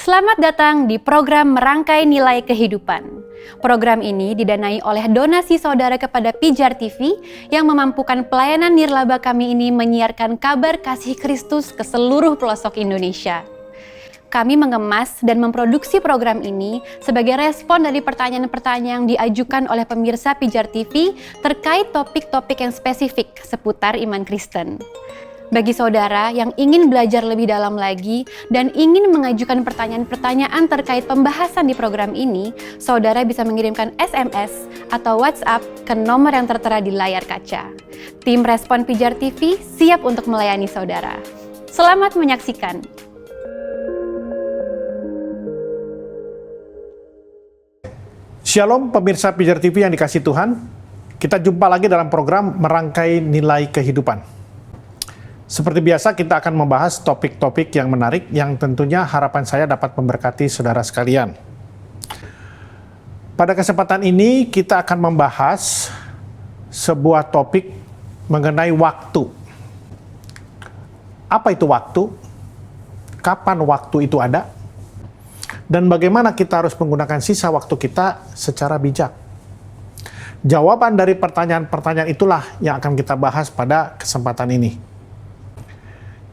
Selamat datang di program Merangkai Nilai Kehidupan. Program ini didanai oleh donasi saudara kepada Pijar TV yang memampukan pelayanan nirlaba kami ini menyiarkan kabar kasih Kristus ke seluruh pelosok Indonesia. Kami mengemas dan memproduksi program ini sebagai respon dari pertanyaan-pertanyaan yang diajukan oleh pemirsa Pijar TV terkait topik-topik yang spesifik seputar iman Kristen. Bagi saudara yang ingin belajar lebih dalam lagi dan ingin mengajukan pertanyaan-pertanyaan terkait pembahasan di program ini, saudara bisa mengirimkan SMS atau WhatsApp ke nomor yang tertera di layar kaca. Tim Respon Pijar TV siap untuk melayani saudara. Selamat menyaksikan. Shalom pemirsa Pijar TV yang dikasihi Tuhan. Kita jumpa lagi dalam program Merangkai Nilai Kehidupan. Seperti biasa kita akan membahas topik-topik yang menarik yang tentunya harapan saya dapat memberkati saudara sekalian. Pada kesempatan ini kita akan membahas sebuah topik mengenai waktu. Apa itu waktu? Kapan waktu itu ada? Dan bagaimana kita harus menggunakan sisa waktu kita secara bijak? Jawaban dari pertanyaan-pertanyaan itulah yang akan kita bahas pada kesempatan ini.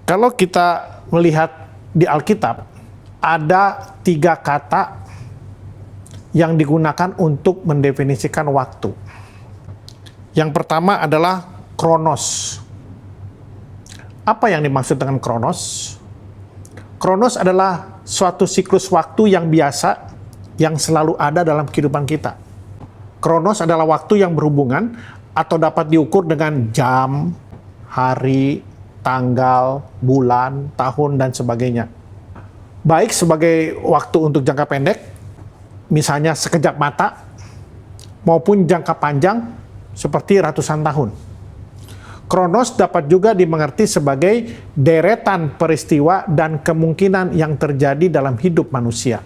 Kalau kita melihat di Alkitab, ada 3 kata yang digunakan untuk mendefinisikan waktu. Yang pertama adalah kronos. Apa yang dimaksud dengan kronos? Kronos adalah suatu siklus waktu yang biasa, yang selalu ada dalam kehidupan kita. Kronos adalah waktu yang berhubungan atau dapat diukur dengan jam, hari, tanggal, bulan, tahun, dan sebagainya. Baik sebagai waktu untuk jangka pendek, misalnya sekejap mata, maupun jangka panjang seperti ratusan tahun. Kronos dapat juga dimengerti sebagai deretan peristiwa dan kemungkinan yang terjadi dalam hidup manusia.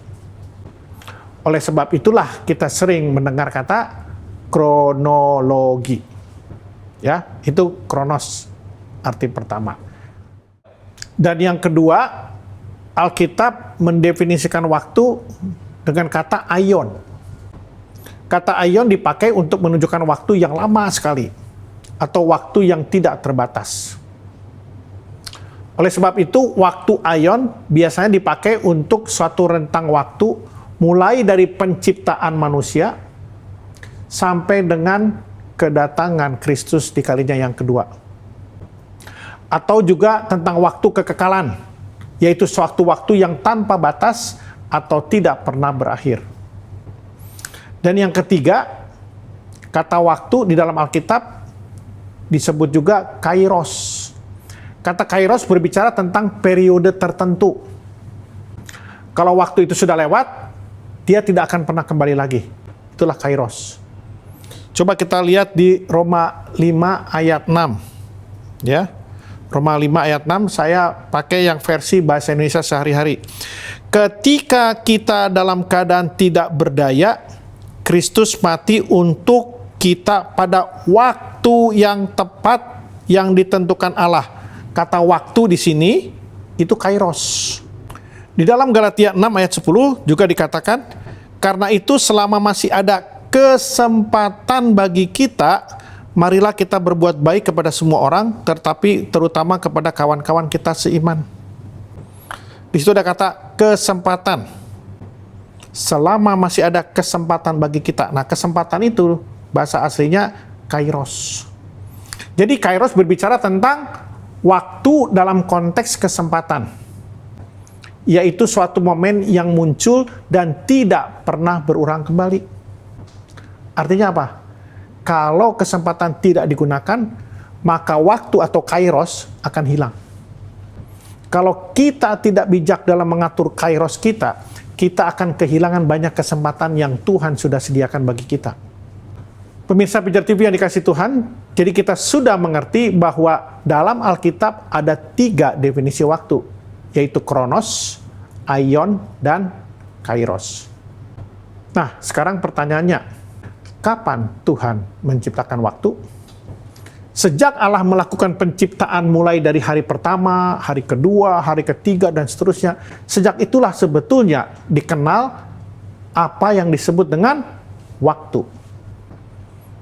Oleh sebab itulah kita sering mendengar kata kronologi. Ya, itu kronos. Arti pertama. Dan yang kedua, Alkitab mendefinisikan waktu dengan kata aion. Kata aion dipakai untuk menunjukkan waktu yang lama sekali atau waktu yang tidak terbatas. Oleh sebab itu, waktu aion biasanya dipakai untuk suatu rentang waktu mulai dari penciptaan manusia sampai dengan kedatangan Kristus di kalinya yang kedua. Atau juga tentang waktu kekekalan, yaitu suatu waktu yang tanpa batas atau tidak pernah berakhir. Dan yang ketiga, kata waktu di dalam Alkitab disebut juga kairos. Kata kairos berbicara tentang periode tertentu. Kalau waktu itu sudah lewat, dia tidak akan pernah kembali lagi. Itulah kairos. Coba kita lihat di Roma 5 ayat 6. Ya. Roma 5 ayat 6, saya pakai yang versi bahasa Indonesia sehari-hari. Ketika kita dalam keadaan tidak berdaya, Kristus mati untuk kita pada waktu yang tepat yang ditentukan Allah. Kata waktu di sini itu kairos. Di dalam Galatia 6 ayat 10 juga dikatakan, karena itu selama masih ada kesempatan bagi kita, marilah kita berbuat baik kepada semua orang, tetapi terutama kepada kawan-kawan kita seiman. Di situ ada kata kesempatan. Selama masih ada kesempatan bagi kita. Nah, kesempatan itu bahasa aslinya kairos. Jadi kairos berbicara tentang waktu dalam konteks kesempatan. Yaitu suatu momen yang muncul dan tidak pernah berulang kembali. Artinya apa? Kalau kesempatan tidak digunakan, maka waktu atau kairos akan hilang. Kalau kita tidak bijak dalam mengatur kairos kita akan kehilangan banyak kesempatan yang Tuhan sudah sediakan bagi kita. Pemirsa Pijar TV yang dikasihi Tuhan, jadi kita sudah mengerti bahwa dalam Alkitab ada 3 definisi waktu, yaitu kronos, aion, dan kairos. Nah, sekarang pertanyaannya, kapan Tuhan menciptakan waktu? Sejak Allah melakukan penciptaan mulai dari hari pertama, hari kedua, hari ketiga, dan seterusnya, sejak itulah sebetulnya dikenal apa yang disebut dengan waktu.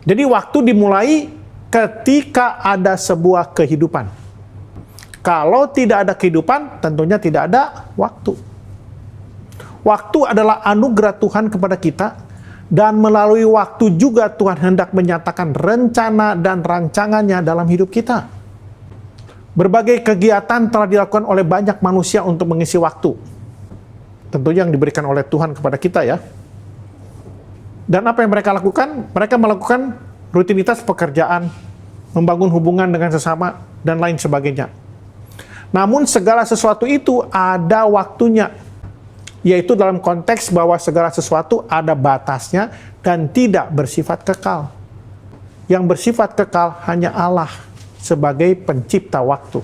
Jadi waktu dimulai ketika ada sebuah kehidupan. Kalau tidak ada kehidupan, tentunya tidak ada waktu. Waktu adalah anugerah Tuhan kepada kita, dan melalui waktu juga Tuhan hendak menyatakan rencana dan rancangannya dalam hidup kita. Berbagai kegiatan telah dilakukan oleh banyak manusia untuk mengisi waktu. Tentunya yang diberikan oleh Tuhan kepada kita ya. Dan apa yang mereka lakukan? Mereka melakukan rutinitas pekerjaan, membangun hubungan dengan sesama, dan lain sebagainya. Namun segala sesuatu itu ada waktunya, yaitu dalam konteks bahwa segala sesuatu ada batasnya dan tidak bersifat kekal. Yang bersifat kekal hanya Allah sebagai pencipta waktu.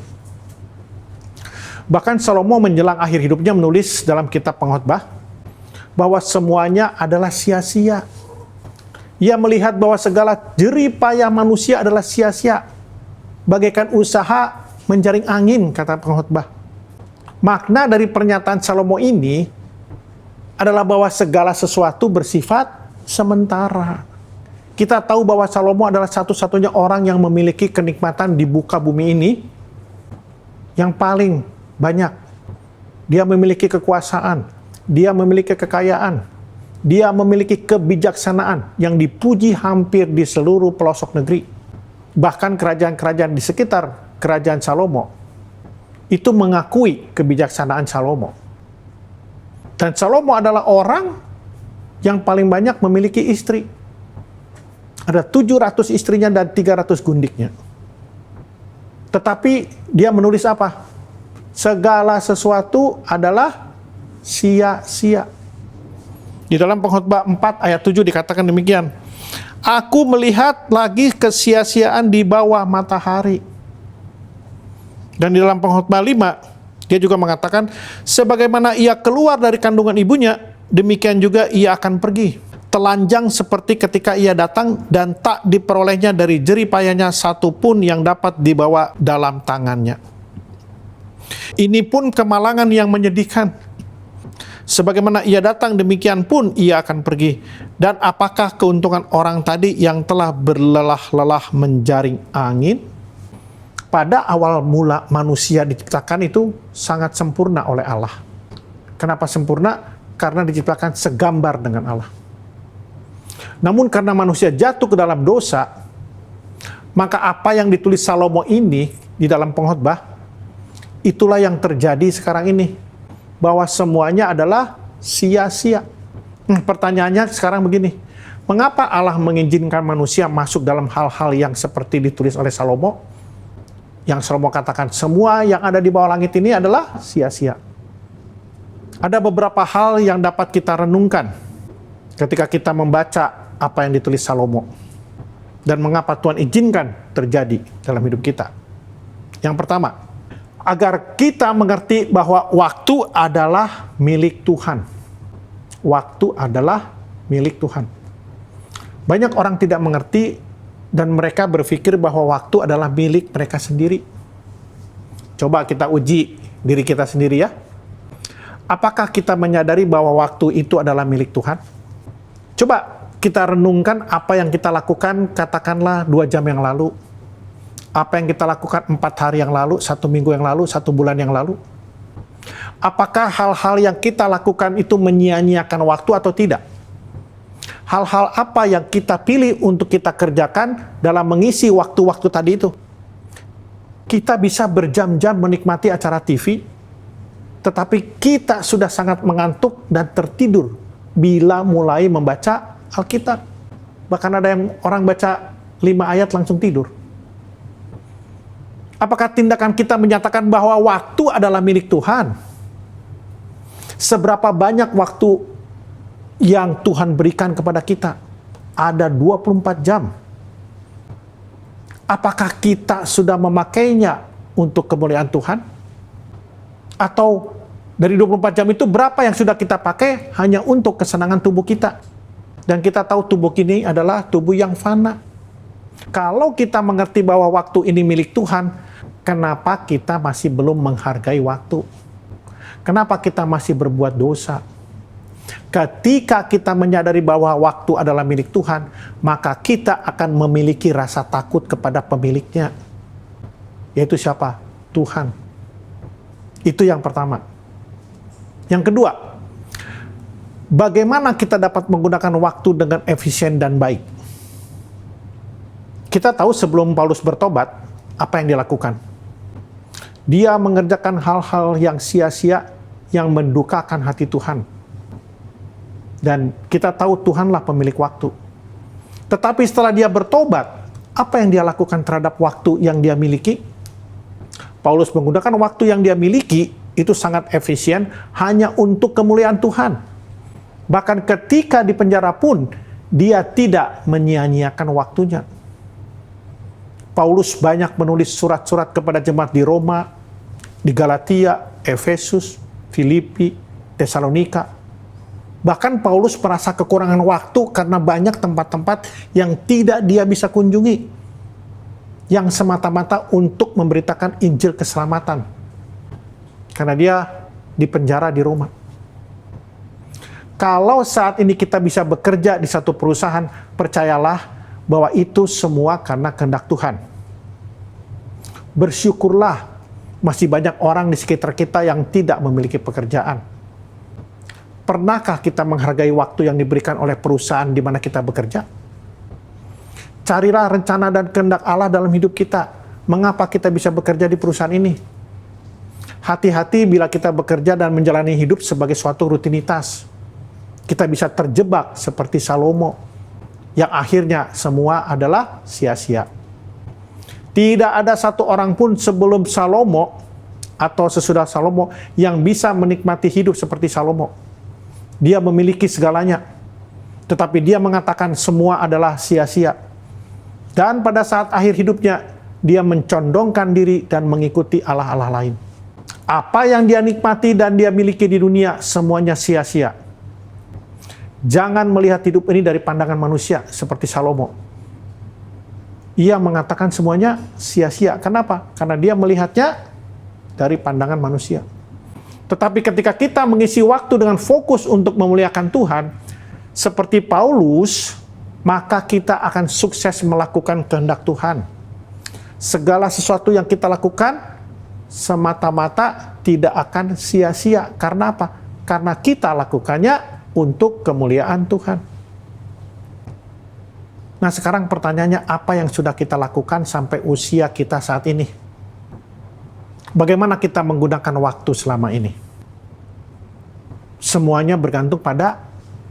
Bahkan Salomo menjelang akhir hidupnya menulis dalam kitab Pengkhotbah bahwa semuanya adalah sia-sia. Ia melihat bahwa segala jerih payah manusia adalah sia-sia, bagaikan usaha menjaring angin, kata Pengkhotbah. Makna dari pernyataan Salomo ini adalah bahwa segala sesuatu bersifat sementara. Kita tahu bahwa Salomo adalah satu-satunya orang yang memiliki kenikmatan di muka bumi ini yang paling banyak. Dia memiliki kekuasaan, dia memiliki kekayaan, dia memiliki kebijaksanaan yang dipuji hampir di seluruh pelosok negeri. Bahkan kerajaan-kerajaan di sekitar kerajaan Salomo itu mengakui kebijaksanaan Salomo. Dan Salomo adalah orang yang paling banyak memiliki istri. Ada 700 istrinya dan 300 gundiknya. Tetapi dia menulis apa? Segala sesuatu adalah sia-sia. Di dalam Pengkhotbah 4 ayat 7 dikatakan demikian. Aku melihat lagi kesia-siaan di bawah matahari. Dan di dalam Pengkhotbah 5 dia juga mengatakan, sebagaimana ia keluar dari kandungan ibunya, demikian juga ia akan pergi. Telanjang seperti ketika ia datang, dan tak diperolehnya dari jerih payahnya satu pun yang dapat dibawa dalam tangannya. Ini pun kemalangan yang menyedihkan. Sebagaimana ia datang, demikian pun ia akan pergi. Dan apakah keuntungan orang tadi yang telah berlelah-lelah menjaring angin? Pada awal mula manusia diciptakan itu sangat sempurna oleh Allah. Kenapa sempurna? Karena diciptakan segambar dengan Allah. Namun karena manusia jatuh ke dalam dosa, maka apa yang ditulis Salomo ini di dalam Pengkhotbah, itulah yang terjadi sekarang ini. Bahwa semuanya adalah sia-sia. Pertanyaannya sekarang begini, mengapa Allah mengizinkan manusia masuk dalam hal-hal yang seperti ditulis oleh Salomo? Yang Salomo katakan, semua yang ada di bawah langit ini adalah sia-sia. Ada beberapa hal yang dapat kita renungkan ketika kita membaca apa yang ditulis Salomo. Dan mengapa Tuhan izinkan terjadi dalam hidup kita. Yang pertama, agar kita mengerti bahwa waktu adalah milik Tuhan. Waktu adalah milik Tuhan. Banyak orang tidak mengerti dan mereka berpikir bahwa waktu adalah milik mereka sendiri. Coba kita uji diri kita sendiri ya. Apakah kita menyadari bahwa waktu itu adalah milik Tuhan? Coba kita renungkan apa yang kita lakukan, katakanlah 2 jam yang lalu. Apa yang kita lakukan 4 hari yang lalu, 1 minggu yang lalu, 1 bulan yang lalu. Apakah hal-hal yang kita lakukan itu menyia-nyiakan waktu atau tidak? Hal-hal apa yang kita pilih untuk kita kerjakan dalam mengisi waktu-waktu tadi itu? Kita bisa berjam-jam menikmati acara TV, tetapi kita sudah sangat mengantuk dan tertidur bila mulai membaca Alkitab. Bahkan ada yang orang baca 5 ayat langsung tidur. Apakah tindakan kita menyatakan bahwa waktu adalah milik Tuhan? Seberapa banyak waktu yang Tuhan berikan kepada kita? Ada 24 jam. Apakah kita sudah memakainya untuk kemuliaan Tuhan? Atau dari 24 jam itu berapa yang sudah kita pakai hanya untuk kesenangan tubuh kita? Dan kita tahu tubuh ini adalah tubuh yang fana. Kalau kita mengerti bahwa waktu ini milik Tuhan, kenapa kita masih belum menghargai waktu? Kenapa kita masih berbuat dosa? Ketika kita menyadari bahwa waktu adalah milik Tuhan, maka kita akan memiliki rasa takut kepada pemiliknya. Yaitu siapa? Tuhan. Itu yang pertama. Yang kedua, bagaimana kita dapat menggunakan waktu dengan efisien dan baik? Kita tahu sebelum Paulus bertobat, apa yang dia lakukan? Dia mengerjakan hal-hal yang sia-sia, yang mendukakan hati Tuhan. Dan kita tahu Tuhanlah pemilik waktu. Tetapi setelah dia bertobat, apa yang dia lakukan terhadap waktu yang dia miliki? Paulus menggunakan waktu yang dia miliki, itu sangat efisien, hanya untuk kemuliaan Tuhan. Bahkan ketika di penjara pun, dia tidak menyia-nyiakan waktunya. Paulus banyak menulis surat-surat kepada jemaat di Roma, di Galatia, Efesus, Filipi, Tesalonika. Bahkan Paulus merasa kekurangan waktu karena banyak tempat-tempat yang tidak dia bisa kunjungi, yang semata-mata untuk memberitakan Injil keselamatan. Karena dia di penjara di Roma. Kalau saat ini kita bisa bekerja di satu perusahaan, percayalah bahwa itu semua karena kehendak Tuhan. Bersyukurlah masih banyak orang di sekitar kita yang tidak memiliki pekerjaan. Pernahkah kita menghargai waktu yang diberikan oleh perusahaan di mana kita bekerja? Carilah rencana dan kehendak Allah dalam hidup kita. Mengapa kita bisa bekerja di perusahaan ini? Hati-hati bila kita bekerja dan menjalani hidup sebagai suatu rutinitas. Kita bisa terjebak seperti Salomo, yang akhirnya semua adalah sia-sia. Tidak ada satu orang pun sebelum Salomo atau sesudah Salomo yang bisa menikmati hidup seperti Salomo. Dia memiliki segalanya, tetapi dia mengatakan semua adalah sia-sia. Dan pada saat akhir hidupnya, dia mencondongkan diri dan mengikuti allah-allah lain. Apa yang dia nikmati dan dia miliki di dunia, semuanya sia-sia. Jangan melihat hidup ini dari pandangan manusia seperti Salomo. Ia mengatakan semuanya sia-sia. Kenapa? Karena dia melihatnya dari pandangan manusia. Tetapi ketika kita mengisi waktu dengan fokus untuk memuliakan Tuhan, seperti Paulus, maka kita akan sukses melakukan kehendak Tuhan. Segala sesuatu yang kita lakukan semata-mata tidak akan sia-sia. Karena apa? Karena kita lakukannya untuk kemuliaan Tuhan. Nah, sekarang pertanyaannya, apa yang sudah kita lakukan sampai usia kita saat ini? Bagaimana kita menggunakan waktu selama ini? Semuanya bergantung pada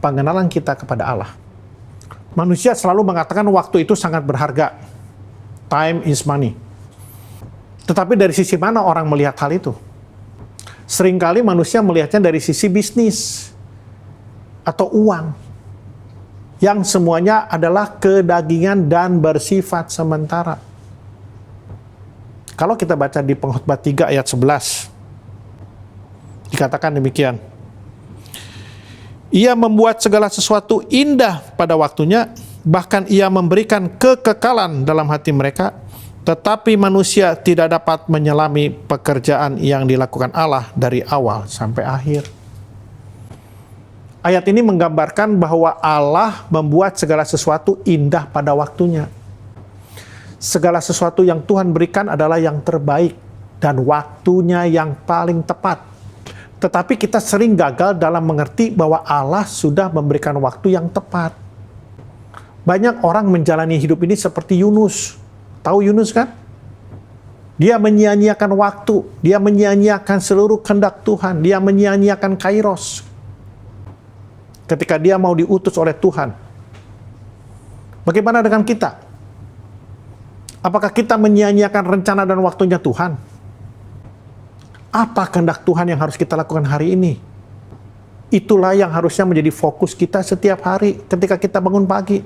pengenalan kita kepada Allah. Manusia selalu mengatakan waktu itu sangat berharga. Time is money. Tetapi dari sisi mana orang melihat hal itu? Seringkali manusia melihatnya dari sisi bisnis atau uang, yang semuanya adalah kedagingan dan bersifat sementara. Kalau kita baca di Pengkhotbah 3 ayat 11, dikatakan demikian. Ia membuat segala sesuatu indah pada waktunya, bahkan ia memberikan kekekalan dalam hati mereka, tetapi manusia tidak dapat menyelami pekerjaan yang dilakukan Allah dari awal sampai akhir. Ayat ini menggambarkan bahwa Allah membuat segala sesuatu indah pada waktunya. Segala sesuatu yang Tuhan berikan adalah yang terbaik dan waktunya yang paling tepat. Tetapi kita sering gagal dalam mengerti bahwa Allah sudah memberikan waktu yang tepat. Banyak orang menjalani hidup ini seperti Yunus. Tahu Yunus kan? Dia menyia-nyiakan waktu, dia menyia-nyiakan seluruh kehendak Tuhan, dia menyia-nyiakan kairos. Ketika dia mau diutus oleh Tuhan. Bagaimana dengan kita? Apakah kita menyia-nyiakan rencana dan waktunya Tuhan? Apa kehendak Tuhan yang harus kita lakukan hari ini? Itulah yang harusnya menjadi fokus kita setiap hari ketika kita bangun pagi.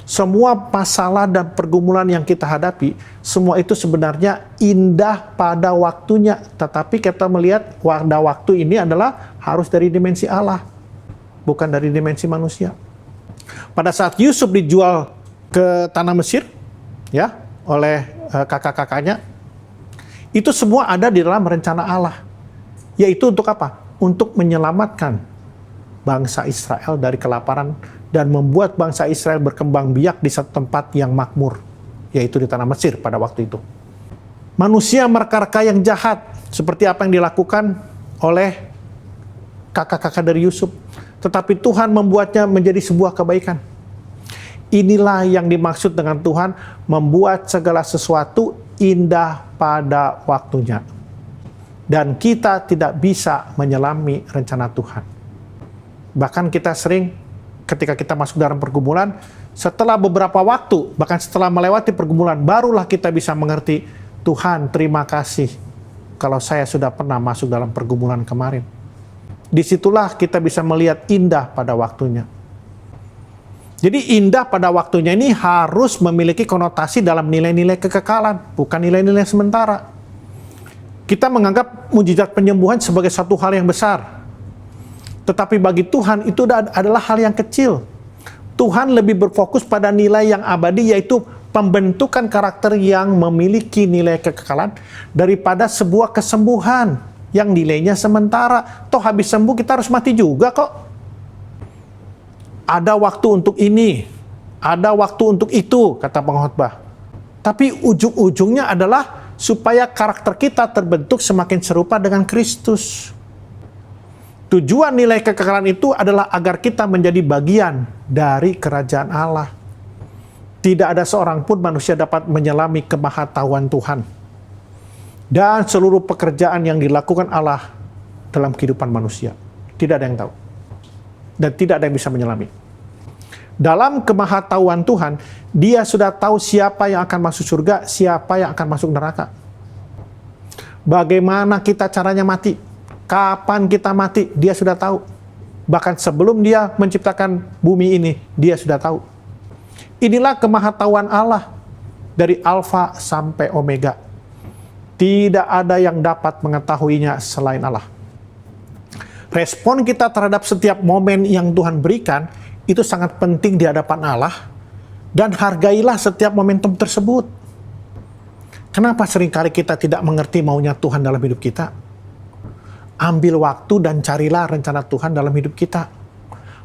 Semua masalah dan pergumulan yang kita hadapi, semua itu sebenarnya indah pada waktunya. Tetapi kita melihat pada waktu ini adalah harus dari dimensi Allah, bukan dari dimensi manusia. Pada saat Yusuf dijual ke ke tanah Mesir, ya, oleh kakak-kakaknya, itu semua ada di dalam rencana Allah. Yaitu untuk apa? Untuk menyelamatkan bangsa Israel dari kelaparan dan membuat bangsa Israel berkembang biak di satu tempat yang makmur, yaitu di tanah Mesir pada waktu itu. Manusia mereka yang jahat, seperti apa yang dilakukan oleh kakak-kakak dari Yusuf. Tetapi Tuhan membuatnya menjadi sebuah kebaikan. Inilah yang dimaksud dengan Tuhan membuat segala sesuatu indah pada waktunya. Dan kita tidak bisa menyelami rencana Tuhan. Bahkan kita sering ketika kita masuk dalam pergumulan, setelah beberapa waktu, bahkan setelah melewati pergumulan, barulah kita bisa mengerti, Tuhan terima kasih kalau saya sudah pernah masuk dalam pergumulan kemarin. Disitulah kita bisa melihat indah pada waktunya. Jadi indah pada waktunya ini harus memiliki konotasi dalam nilai-nilai kekekalan, bukan nilai-nilai sementara. Kita menganggap mujizat penyembuhan sebagai satu hal yang besar. Tetapi bagi Tuhan itu adalah hal yang kecil. Tuhan lebih berfokus pada nilai yang abadi, yaitu pembentukan karakter yang memiliki nilai kekekalan daripada sebuah kesembuhan yang nilainya sementara. Toh habis sembuh kita harus mati juga kok. Ada waktu untuk ini, ada waktu untuk itu, kata pengkhotbah. Tapi ujung-ujungnya adalah supaya karakter kita terbentuk semakin serupa dengan Kristus. Tujuan nilai kekekalan itu adalah agar kita menjadi bagian dari kerajaan Allah. Tidak ada seorang pun manusia dapat menyelami kemahatauan Tuhan dan seluruh pekerjaan yang dilakukan Allah dalam kehidupan manusia. Tidak ada yang tahu. Dan tidak ada yang bisa menyelami. Dalam kemahatauan Tuhan, Dia sudah tahu siapa yang akan masuk surga, siapa yang akan masuk neraka. Bagaimana kita caranya mati, kapan kita mati, Dia sudah tahu. Bahkan sebelum Dia menciptakan bumi ini, Dia sudah tahu. Inilah kemahatauan Allah dari Alfa sampai Omega. Tidak ada yang dapat mengetahuinya selain Allah. Respon kita terhadap setiap momen yang Tuhan berikan itu sangat penting di hadapan Allah, dan hargailah setiap momentum tersebut. Kenapa seringkali kita tidak mengerti maunya Tuhan dalam hidup kita? Ambil waktu dan carilah rencana Tuhan dalam hidup kita.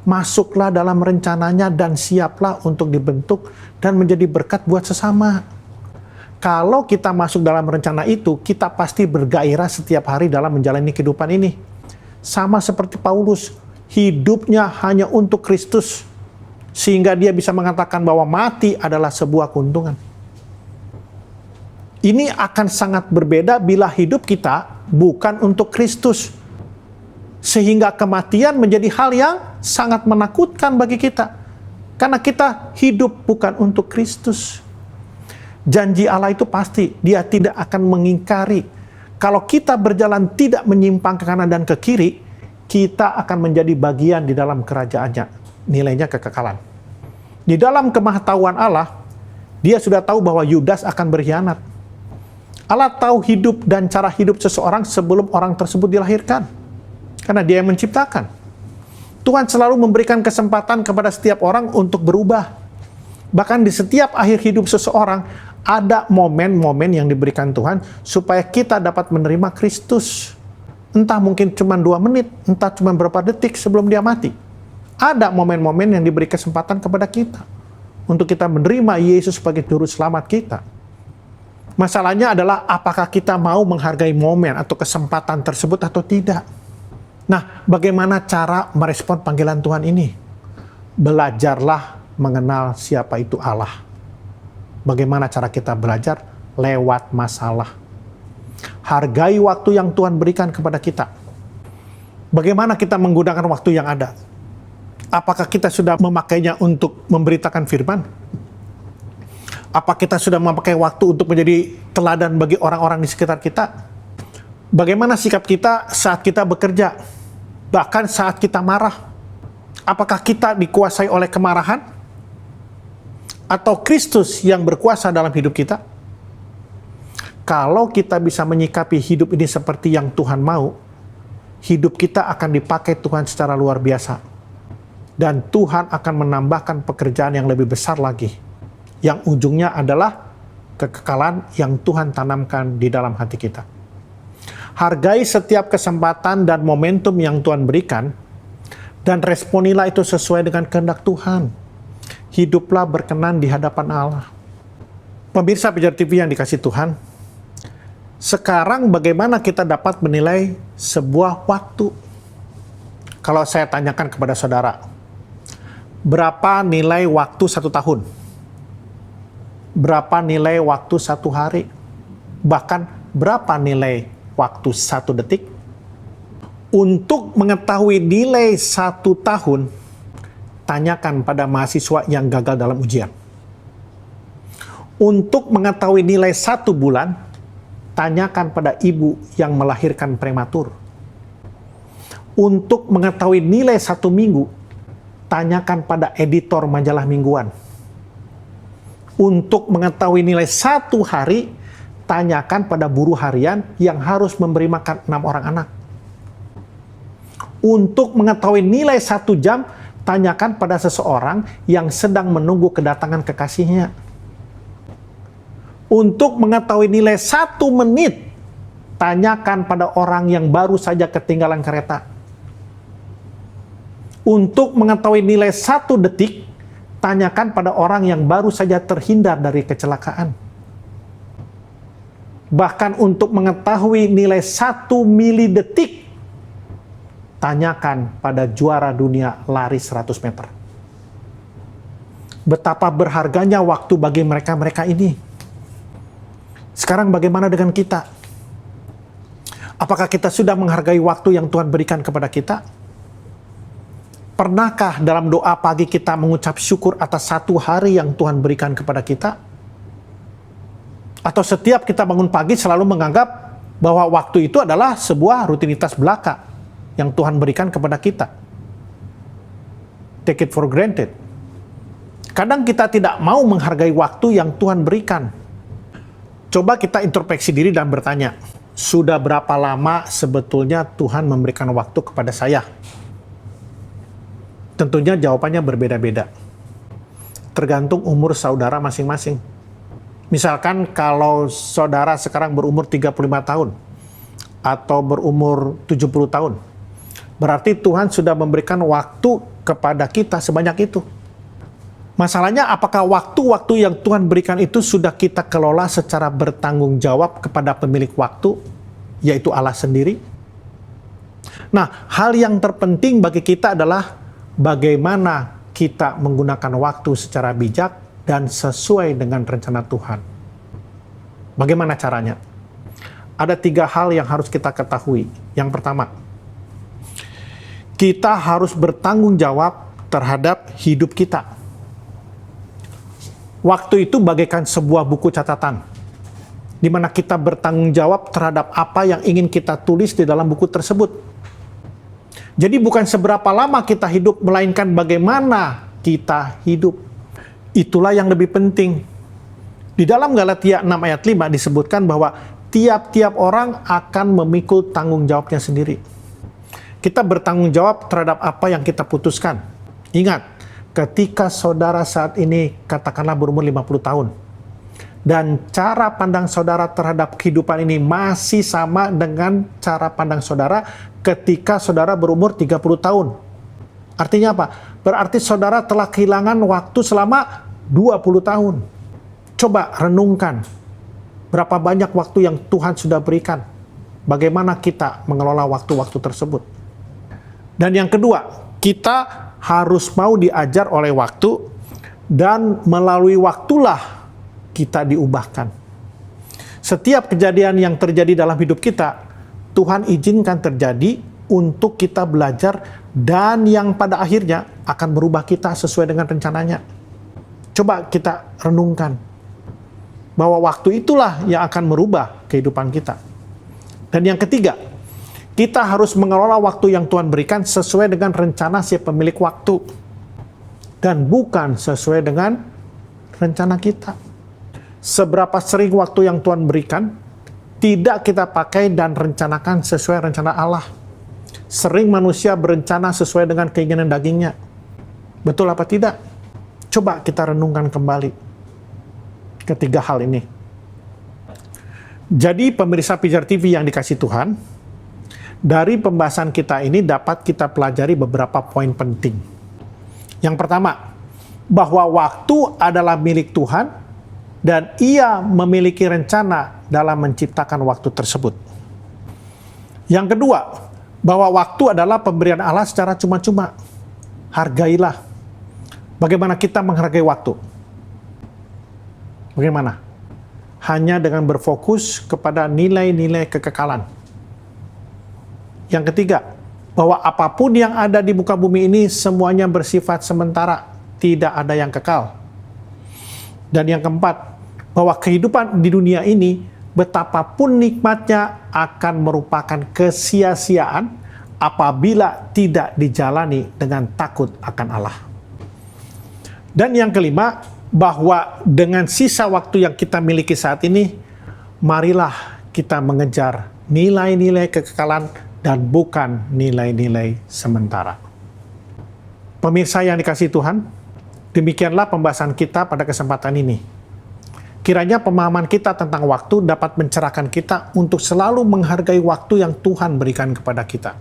Masuklah dalam rencananya dan siaplah untuk dibentuk dan menjadi berkat buat sesama. Kalau kita masuk dalam rencana itu, kita pasti bergairah setiap hari dalam menjalani kehidupan ini. Sama seperti Paulus, hidupnya hanya untuk Kristus, sehingga dia bisa mengatakan bahwa mati adalah sebuah keuntungan. Ini akan sangat berbeda bila hidup kita bukan untuk Kristus, sehingga kematian menjadi hal yang sangat menakutkan bagi kita, karena kita hidup bukan untuk Kristus. Janji Allah itu pasti, Dia tidak akan mengingkari. Kalau kita berjalan tidak menyimpang ke kanan dan ke kiri, kita akan menjadi bagian di dalam kerajaannya. Nilainya kekekalan. Di dalam kemahatauan Allah, Dia sudah tahu bahwa Yudas akan berkhianat. Allah tahu hidup dan cara hidup seseorang sebelum orang tersebut dilahirkan. Karena Dia yang menciptakan. Tuhan selalu memberikan kesempatan kepada setiap orang untuk berubah. Bahkan di setiap akhir hidup seseorang, ada momen-momen yang diberikan Tuhan supaya kita dapat menerima Kristus. Entah mungkin cuma 2 menit, entah cuma berapa detik sebelum dia mati. Ada momen-momen yang diberi kesempatan kepada kita untuk kita menerima Yesus sebagai juru selamat kita. Masalahnya adalah apakah kita mau menghargai momen atau kesempatan tersebut atau tidak. Nah, bagaimana cara merespon panggilan Tuhan ini? Belajarlah mengenal siapa itu Allah. Bagaimana cara kita belajar? Lewat masalah. Hargai waktu yang Tuhan berikan kepada kita. Bagaimana kita menggunakan waktu yang ada? Apakah kita sudah memakainya untuk memberitakan firman? Apa kita sudah memakai waktu untuk menjadi teladan bagi orang-orang di sekitar kita? Bagaimana sikap kita saat kita bekerja? Bahkan saat kita marah? Apakah kita dikuasai oleh kemarahan? Atau Kristus yang berkuasa dalam hidup kita? Kalau kita bisa menyikapi hidup ini seperti yang Tuhan mau, hidup kita akan dipakai Tuhan secara luar biasa. Dan Tuhan akan menambahkan pekerjaan yang lebih besar lagi yang ujungnya adalah kekekalan yang Tuhan tanamkan di dalam hati kita. Hargai setiap kesempatan dan momentum yang Tuhan berikan, dan responilah itu sesuai dengan kehendak Tuhan. Hiduplah berkenan di hadapan Allah. Pemirsa Pijar TV yang dikasihi Tuhan, sekarang bagaimana kita dapat menilai sebuah waktu? Kalau saya tanyakan kepada saudara, berapa nilai waktu 1 tahun? Berapa nilai waktu 1 hari? Bahkan berapa nilai waktu 1 detik? Untuk mengetahui nilai 1 tahun, tanyakan pada mahasiswa yang gagal dalam ujian. Untuk mengetahui nilai 1 bulan, tanyakan pada ibu yang melahirkan prematur. Untuk mengetahui nilai 1 minggu, tanyakan pada editor majalah mingguan. Untuk mengetahui nilai 1 hari, tanyakan pada buruh harian yang harus memberi makan 6 orang anak. Untuk mengetahui nilai 1 jam, tanyakan pada seseorang yang sedang menunggu kedatangan kekasihnya. Untuk mengetahui nilai 1 menit, tanyakan pada orang yang baru saja ketinggalan kereta. Untuk mengetahui nilai 1 detik, tanyakan pada orang yang baru saja terhindar dari kecelakaan. Bahkan untuk mengetahui nilai 1 milidetik, tanyakan pada juara dunia lari 100 meter. Betapa berharganya waktu bagi mereka-mereka ini. Sekarang bagaimana dengan kita? Apakah kita sudah menghargai waktu yang Tuhan berikan kepada kita? Pernahkah dalam doa pagi kita mengucap syukur atas 1 hari yang Tuhan berikan kepada kita? Atau setiap kita bangun pagi selalu menganggap bahwa waktu itu adalah sebuah rutinitas belaka yang Tuhan berikan kepada kita? Take it for granted. Kadang kita tidak mau menghargai waktu yang Tuhan berikan. Coba kita introspeksi diri dan bertanya, sudah berapa lama sebetulnya Tuhan memberikan waktu kepada saya? Tentunya jawabannya berbeda-beda. Tergantung umur saudara masing-masing. Misalkan kalau saudara sekarang berumur 35 tahun atau berumur 70 tahun, berarti Tuhan sudah memberikan waktu kepada kita sebanyak itu. Masalahnya apakah waktu-waktu yang Tuhan berikan itu sudah kita kelola secara bertanggung jawab kepada pemilik waktu, yaitu Allah sendiri? Nah, hal yang terpenting bagi kita adalah bagaimana kita menggunakan waktu secara bijak dan sesuai dengan rencana Tuhan. Bagaimana caranya? Ada 3 hal yang harus kita ketahui. Yang pertama, kita harus bertanggung jawab terhadap hidup kita. Waktu itu bagaikan sebuah buku catatan, di mana kita bertanggung jawab terhadap apa yang ingin kita tulis di dalam buku tersebut. Jadi bukan seberapa lama kita hidup, melainkan bagaimana kita hidup. Itulah yang lebih penting. Di dalam Galatia 6 ayat 5 disebutkan bahwa tiap-tiap orang akan memikul tanggung jawabnya sendiri. Kita bertanggung jawab terhadap apa yang kita putuskan. Ingat, ketika saudara saat ini katakanlah berumur 50 tahun, dan cara pandang saudara terhadap kehidupan ini masih sama dengan cara pandang saudara ketika saudara berumur 30 tahun. Artinya apa? Berarti saudara telah kehilangan waktu selama 20 tahun. Coba renungkan, berapa banyak waktu yang Tuhan sudah berikan. Bagaimana kita mengelola waktu-waktu tersebut. Dan yang kedua, kita harus mau diajar oleh waktu, dan melalui waktulah kita diubahkan. Setiap kejadian yang terjadi dalam hidup kita, Tuhan izinkan terjadi untuk kita belajar, dan yang pada akhirnya akan merubah kita sesuai dengan rencananya. Coba kita renungkan bahwa waktu itulah yang akan merubah kehidupan kita. Dan yang ketiga, kita harus mengelola waktu yang Tuhan berikan sesuai dengan rencana si pemilik waktu, dan bukan sesuai dengan rencana kita. Seberapa sering waktu yang Tuhan berikan tidak kita pakai dan rencanakan sesuai rencana Allah. Sering manusia berencana sesuai dengan keinginan dagingnya. Betul apa tidak? Coba kita renungkan kembali. ketiga hal ini. Jadi pemirsa Pijar TV yang dikasih Tuhan, dari pembahasan kita ini dapat kita pelajari beberapa poin penting. Yang pertama, bahwa waktu adalah milik Tuhan dan Ia memiliki rencana dalam menciptakan waktu tersebut. Yang kedua, bahwa waktu adalah pemberian Allah secara cuma-cuma. Hargailah. Bagaimana kita menghargai waktu? Bagaimana? Hanya dengan berfokus kepada nilai-nilai kekekalan. Yang ketiga, bahwa apapun yang ada di muka bumi ini semuanya bersifat sementara, tidak ada yang kekal. Dan yang keempat, bahwa kehidupan di dunia ini betapapun nikmatnya akan merupakan kesia-siaan apabila tidak dijalani dengan takut akan Allah. Dan yang kelima, bahwa dengan sisa waktu yang kita miliki saat ini, marilah kita mengejar nilai-nilai kekekalan dan bukan nilai-nilai sementara. Pemirsa yang dikasihi Tuhan, demikianlah pembahasan kita pada kesempatan ini. Kiranya pemahaman kita tentang waktu dapat mencerahkan kita untuk selalu menghargai waktu yang Tuhan berikan kepada kita.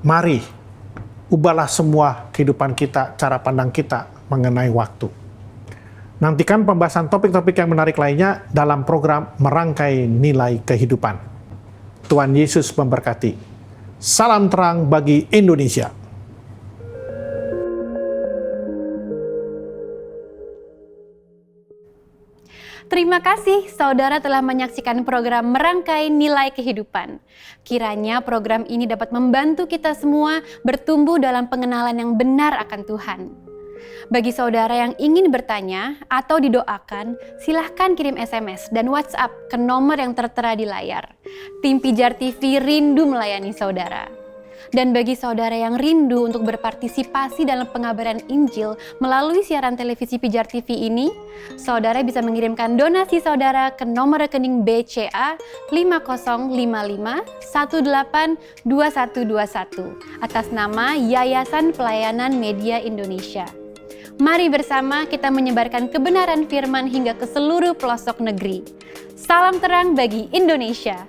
Mari, ubahlah semua kehidupan kita, cara pandang kita mengenai waktu. Nantikan pembahasan topik-topik yang menarik lainnya dalam program Merangkai Nilai Kehidupan. Tuhan Yesus memberkati. Salam terang bagi Indonesia. Terima kasih saudara telah menyaksikan program Merangkai Nilai Kehidupan. Kiranya program ini dapat membantu kita semua bertumbuh dalam pengenalan yang benar akan Tuhan. Bagi saudara yang ingin bertanya atau didoakan, silahkan kirim SMS dan WhatsApp ke nomor yang tertera di layar. Tim Pijar TV rindu melayani saudara. Dan bagi saudara yang rindu untuk berpartisipasi dalam pengabaran Injil melalui siaran televisi Pijar TV ini, saudara bisa mengirimkan donasi saudara ke nomor rekening BCA 5055182121 atas nama Yayasan Pelayanan Media Indonesia. Mari bersama kita menyebarkan kebenaran firman hingga ke seluruh pelosok negeri. Salam terang bagi Indonesia.